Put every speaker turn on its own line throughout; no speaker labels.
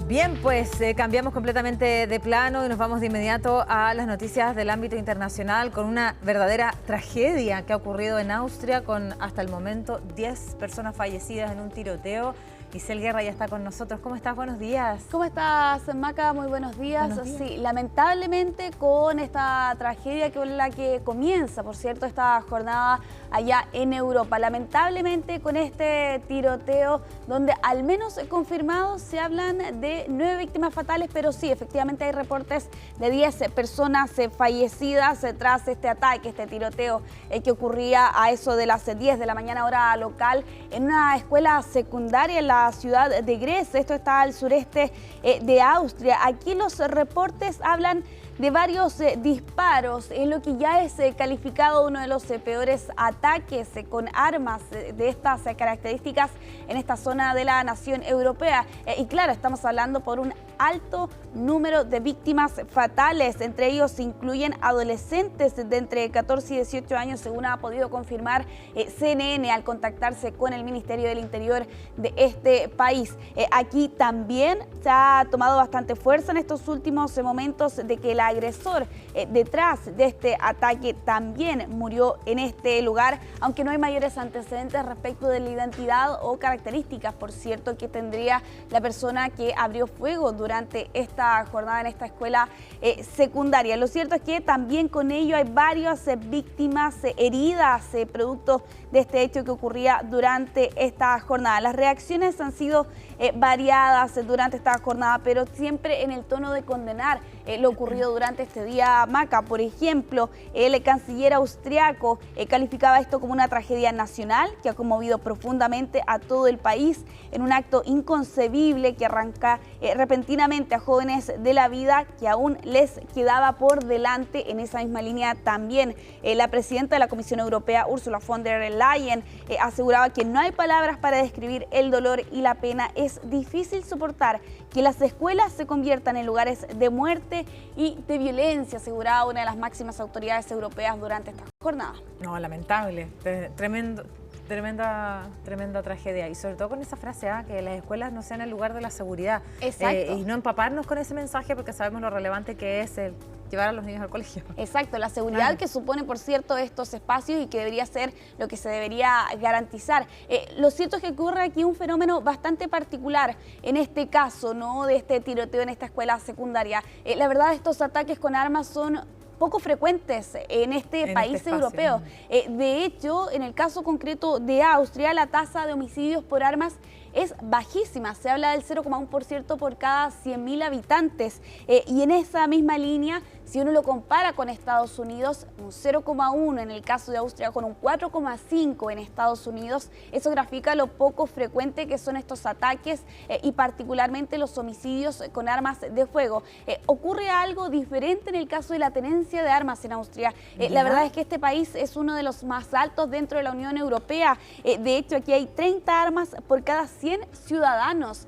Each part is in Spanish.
Bien, pues cambiamos completamente de plano y nos vamos de inmediato a las noticias del ámbito internacional con una verdadera tragedia que ha ocurrido en Austria con hasta el momento 10 personas fallecidas en un tiroteo. Giselle Guerra ya está con nosotros. ¿Cómo estás? Buenos días.
¿Cómo estás, Maca? Muy buenos días.
Buenos días.
Sí, lamentablemente con esta tragedia con la que comienza, por cierto, esta jornada allá en Europa. Lamentablemente con este tiroteo donde al menos confirmados se hablan de 9 víctimas fatales, pero sí, efectivamente hay reportes de 10 personas fallecidas tras este ataque, este tiroteo que ocurría a eso de las 10 de la mañana hora local en una escuela secundaria en la ciudad de Graz. Esto está al sureste de Austria. Aquí los reportes hablan de varios disparos, en lo que ya es calificado uno de los peores ataques con armas de estas características en esta zona de la nación europea. Y claro, estamos hablando por un alto número de víctimas fatales, entre ellos se incluyen adolescentes de entre 14 y 18 años, según ha podido confirmar CNN al contactarse con el Ministerio del Interior de este país. Aquí también se ha tomado bastante fuerza en estos últimos momentos de que el agresor detrás de este ataque también murió en este lugar, aunque no hay mayores antecedentes respecto de la identidad o características, por cierto, que tendría la persona que abrió fuego durante esta jornada en esta escuela secundaria. Lo cierto es que también con ello hay varias víctimas heridas producto de este hecho que ocurría durante esta jornada. Las reacciones han sido variadas durante esta jornada, pero siempre en el tono de condenar lo ocurrido durante este día, Maca. Por ejemplo, el canciller austriaco calificaba esto como una tragedia nacional que ha conmovido profundamente a todo el país en un acto inconcebible que arranca repentinamente a jóvenes de la vida que aún les quedaba por delante. En esa misma línea también la presidenta de la Comisión Europea, Ursula von der Leyen, aseguraba que no hay palabras para describir el dolor y la pena. Es difícil soportar que las escuelas se conviertan en lugares de muerte y de violencia, aseguraba una de las máximas autoridades europeas durante esta jornada.
No, lamentable, tremenda tragedia, y sobre todo con esa frase, que las escuelas no sean el lugar de la seguridad.
Exacto.
Y no empaparnos con ese mensaje porque sabemos lo relevante que es el llevar a los niños al colegio.
Exacto, la seguridad que supone, por cierto, estos espacios y que debería ser lo que se debería garantizar. Lo cierto es que ocurre aquí un fenómeno bastante particular en este caso, ¿no?, de este tiroteo en esta escuela secundaria. La verdad, estos ataques con armas son poco frecuentes en este país europeo. De hecho, en el caso concreto de Austria, la tasa de homicidios por armas es bajísima, se habla del 0,1% por cada 100.000 habitantes. Y en esa misma línea, si uno lo compara con Estados Unidos, un 0,1 en el caso de Austria con un 4,5 en Estados Unidos, eso grafica lo poco frecuente que son estos ataques y particularmente los homicidios con armas de fuego. Ocurre algo diferente en el caso de la tenencia de armas en Austria. La verdad es que este país es uno de los más altos dentro de la Unión Europea. De hecho, aquí hay 30 armas por cada 100 ciudadanos.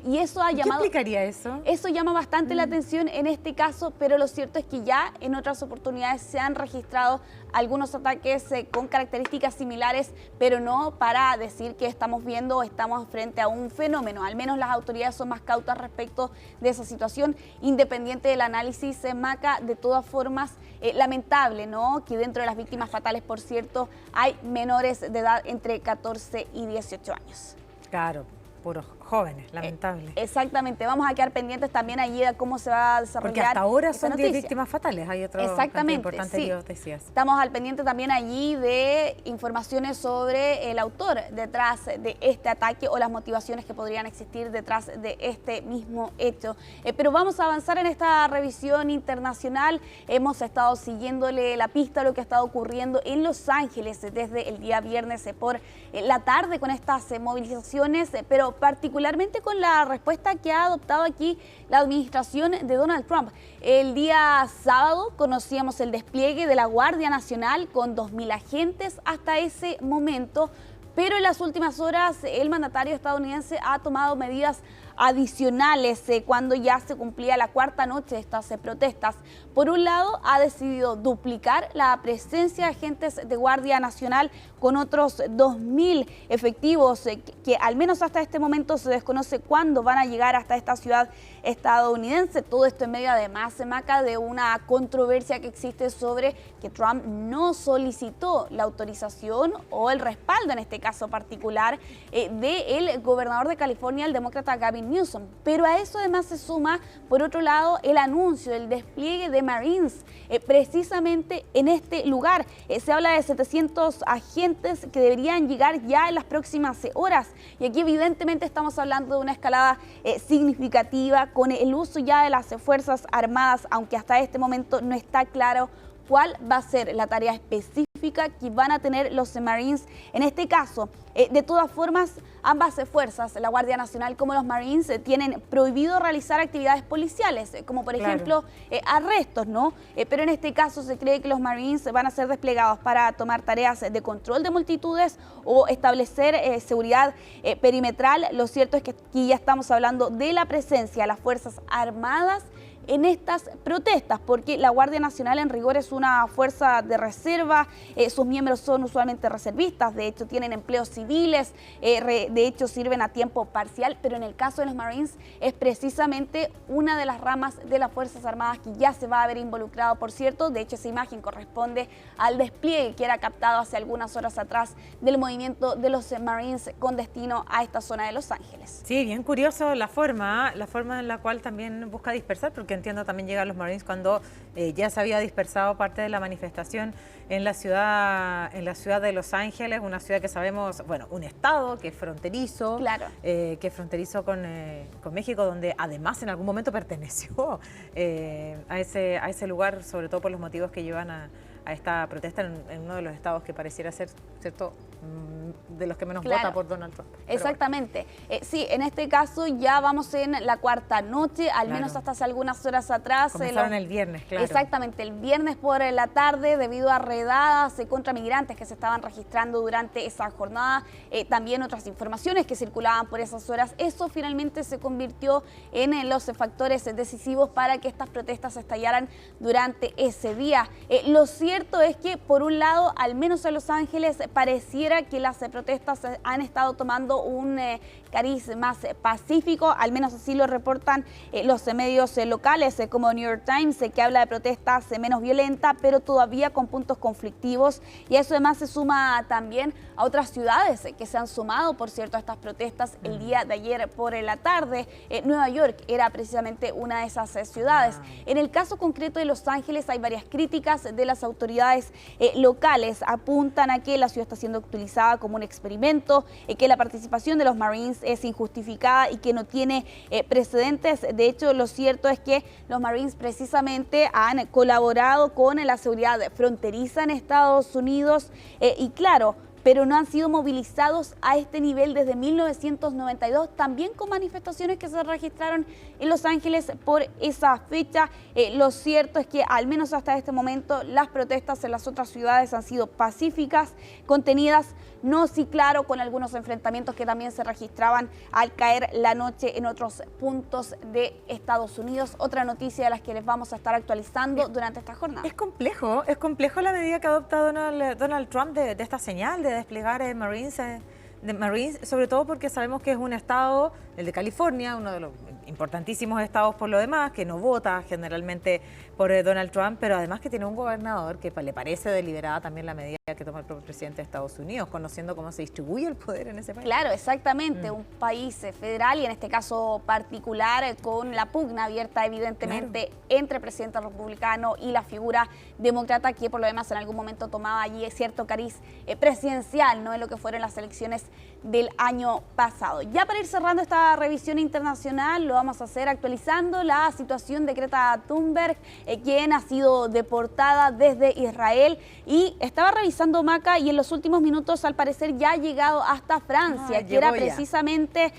Y eso ha llamado...
¿Qué explicaría eso?
Eso llama bastante la atención en este caso, pero lo cierto es que ya en otras oportunidades se han registrado algunos ataques con características similares, pero no para decir que estamos viendo o estamos frente a un fenómeno. Al menos las autoridades son más cautas respecto de esa situación, independiente del análisis, Maca. De todas formas, lamentable, ¿no?, que dentro de las víctimas fatales, por cierto, hay menores de edad entre 14 y 18 años.
Claro, puros jóvenes, lamentable.
Exactamente, vamos a quedar pendientes también allí de cómo se va a desarrollar.
Porque hasta ahora
esta
son 10
noticia.
víctimas fatales, hay otro importante
sí.
que vos decías.
Estamos al pendiente también allí de informaciones sobre el autor detrás de este ataque o las motivaciones que podrían existir detrás de este mismo hecho. Pero vamos a avanzar en esta revisión internacional. Hemos estado siguiéndole la pista a lo que ha estado ocurriendo en Los Ángeles desde el día viernes por la tarde con estas movilizaciones, pero particularmente con la respuesta que ha adoptado aquí la administración de Donald Trump. El día sábado conocíamos el despliegue de la Guardia Nacional con 2.000 agentes hasta ese momento, pero en las últimas horas el mandatario estadounidense ha tomado medidas adicionales cuando ya se cumplía la cuarta noche de estas protestas. Por un lado, ha decidido duplicar la presencia de agentes de Guardia Nacional con otros 2.000 efectivos que al menos hasta este momento se desconoce cuándo van a llegar hasta esta ciudad estadounidense. Todo esto en medio además, Maca, de una controversia que existe sobre que Trump no solicitó la autorización o el respaldo, en este caso particular, del gobernador de California, el demócrata Gavin Newsom. Pero a eso además se suma, por otro lado, el anuncio del despliegue de Marines precisamente en este lugar. Se habla de 700 agentes que deberían llegar ya en las próximas horas. Y aquí evidentemente estamos hablando de una escalada significativa con el uso ya de las Fuerzas Armadas, aunque hasta este momento no está claro cuál va a ser la tarea específica que van a tener los Marines en este caso. De todas formas, ambas fuerzas, la Guardia Nacional como los Marines, tienen prohibido realizar actividades policiales, como por ejemplo arrestos, ¿no? Pero en este caso se cree que los Marines van a ser desplegados para tomar tareas de control de multitudes o establecer seguridad perimetral. Lo cierto es que aquí ya estamos hablando de la presencia de las Fuerzas Armadas en estas protestas, porque la Guardia Nacional en rigor es una fuerza de reserva, sus miembros son usualmente reservistas, de hecho tienen empleos civiles, de hecho sirven a tiempo parcial, pero en el caso de los Marines es precisamente una de las ramas de las Fuerzas Armadas que ya se va a ver involucrado, por cierto. De hecho, esa imagen corresponde al despliegue que era captado hace algunas horas atrás del movimiento de los Marines con destino a esta zona de Los Ángeles.
Sí, bien curioso la forma en la cual también busca dispersar, porque entiendo también llegan los Marines cuando ya se había dispersado parte de la manifestación en la ciudad de Los Ángeles, una ciudad que sabemos, bueno, un estado que es fronterizo,
claro,
que es fronterizo con México, donde además en algún momento perteneció a ese lugar, sobre todo por los motivos que llevan a esta protesta en uno de los estados que pareciera ser, ¿cierto?, de los que menos vota por Donald Trump.
Exactamente. Sí, en este caso ya vamos en la cuarta noche, al menos hasta hace algunas horas atrás.
Comenzaron el viernes, claro.
Exactamente, el viernes por la tarde, debido a redadas contra migrantes que se estaban registrando durante esa jornada, también otras informaciones que circulaban por esas horas. Eso finalmente se convirtió en los factores decisivos para que estas protestas estallaran durante ese día. Lo cierto es que, por un lado, al menos en Los Ángeles, pareciera que las protestas han estado tomando un cariz más pacífico, al menos así lo reportan los medios locales como New York Times, que habla de protestas menos violentas, pero todavía con puntos conflictivos, y eso además se suma también a otras ciudades que se han sumado, por cierto, a estas protestas el día de ayer por la tarde. Nueva York era precisamente una de esas ciudades. En el caso concreto de Los Ángeles hay varias críticas de las autoridades locales, apuntan a que la ciudad está siendo utilizada como un experimento, que la participación de los Marines es injustificada y que no tiene precedentes. De hecho, lo cierto es que los Marines precisamente han colaborado con la seguridad fronteriza en Estados Unidos y claro, pero no han sido movilizados a este nivel desde 1992, también con manifestaciones que se registraron en Los Ángeles por esa fecha. Lo cierto es que al menos hasta este momento las protestas en las otras ciudades han sido pacíficas, contenidas, no sí claro, con algunos enfrentamientos que también se registraban al caer la noche en otros puntos de Estados Unidos. Otra noticia de las que les vamos a estar actualizando durante esta jornada.
Es complejo la medida que adopta Donald Trump de esta señal de desplegar Marines, sobre todo porque sabemos que es un estado, el de California, uno de los importantísimos estados por lo demás, que no vota generalmente por Donald Trump, pero además que tiene un gobernador que le parece deliberada también la medida que toma el propio presidente de Estados Unidos, conociendo cómo se distribuye el poder en ese país.
Claro, exactamente, un país federal y en este caso particular con la pugna abierta evidentemente entre el presidente republicano y la figura demócrata, que por lo demás en algún momento tomaba allí cierto cariz presidencial, ¿no?, en lo que fueron las elecciones del año pasado. Ya para ir cerrando esta revisión internacional, lo vamos a hacer actualizando la situación de Greta Thunberg, quien ha sido deportada desde Israel y estaba revisando, Maca, y en los últimos minutos al parecer ya ha llegado hasta Francia, que era precisamente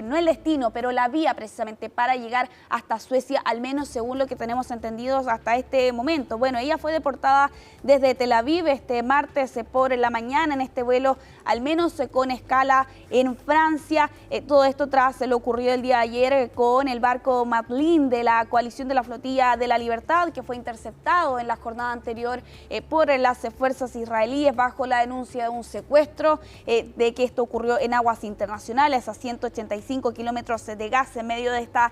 no el destino, pero la vía precisamente para llegar hasta Suecia, al menos según lo que tenemos entendido hasta este momento. Bueno, ella fue deportada desde Tel Aviv este martes por la mañana en este vuelo, al menos con escala en Francia. Todo esto tras lo ocurrido el día de ayer con el barco Madlin de la coalición de la Flotilla de la Libertad, que fue interceptado en la jornada anterior por las fuerzas israelíes bajo la denuncia de un secuestro, de que esto ocurrió en aguas internacionales a 185 kilómetros de gas en medio de esta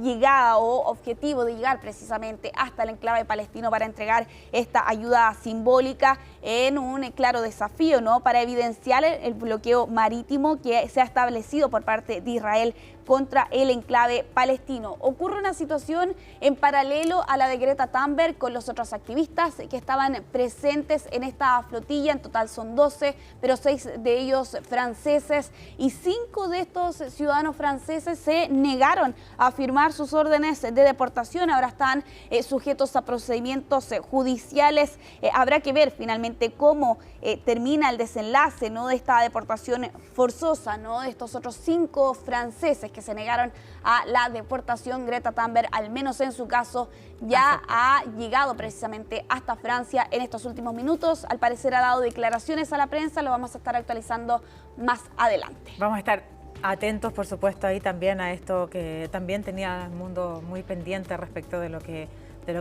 llegada o objetivo de llegar precisamente hasta el enclave palestino para entregar esta ayuda simbólica en un claro desafío, ¿no?, para evidenciar el bloqueo marítimo que se ha establecido por parte de Israel contra el enclave palestino. Ocurre una situación en paralelo a la de Greta Thunberg con los otros activistas que estaban presentes en esta flotilla. En total son 12, pero 6 de ellos franceses, y 5 de estos ciudadanos franceses se negaron a firmar sus órdenes de deportación. Ahora están sujetos a procedimientos judiciales. Habrá que ver finalmente cómo termina el desenlace, ¿no?, de esta deportación forzosa, ¿no?, de estos otros 5 franceses que se negaron a la deportación. Greta Thunberg, al menos en su caso, ya ha llegado precisamente hasta Francia en estos últimos minutos. Al parecer ha dado declaraciones a la prensa, lo vamos a estar actualizando más adelante.
Vamos a estar atentos, por supuesto, ahí también a esto que también tenía el mundo muy pendiente respecto de lo que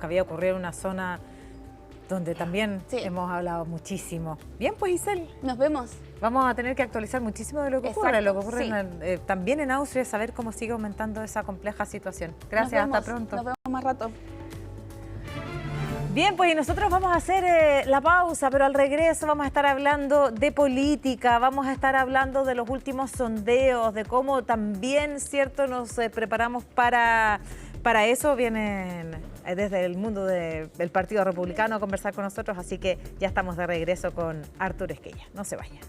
había ocurrido en una zona donde también hemos hablado muchísimo. Bien, pues, Isel.
Nos vemos.
Vamos a tener que actualizar muchísimo de lo que ocurre, también en Austria, saber cómo sigue aumentando esa compleja situación. Gracias, hasta pronto.
Nos vemos más rato.
Bien, pues y nosotros vamos a hacer la pausa, pero al regreso vamos a estar hablando de política, vamos a estar hablando de los últimos sondeos, de cómo también, cierto, nos preparamos para eso. Vienen desde el mundo del Partido Republicano a conversar con nosotros, así que ya estamos de regreso con Arturo Esquella. No se vayan.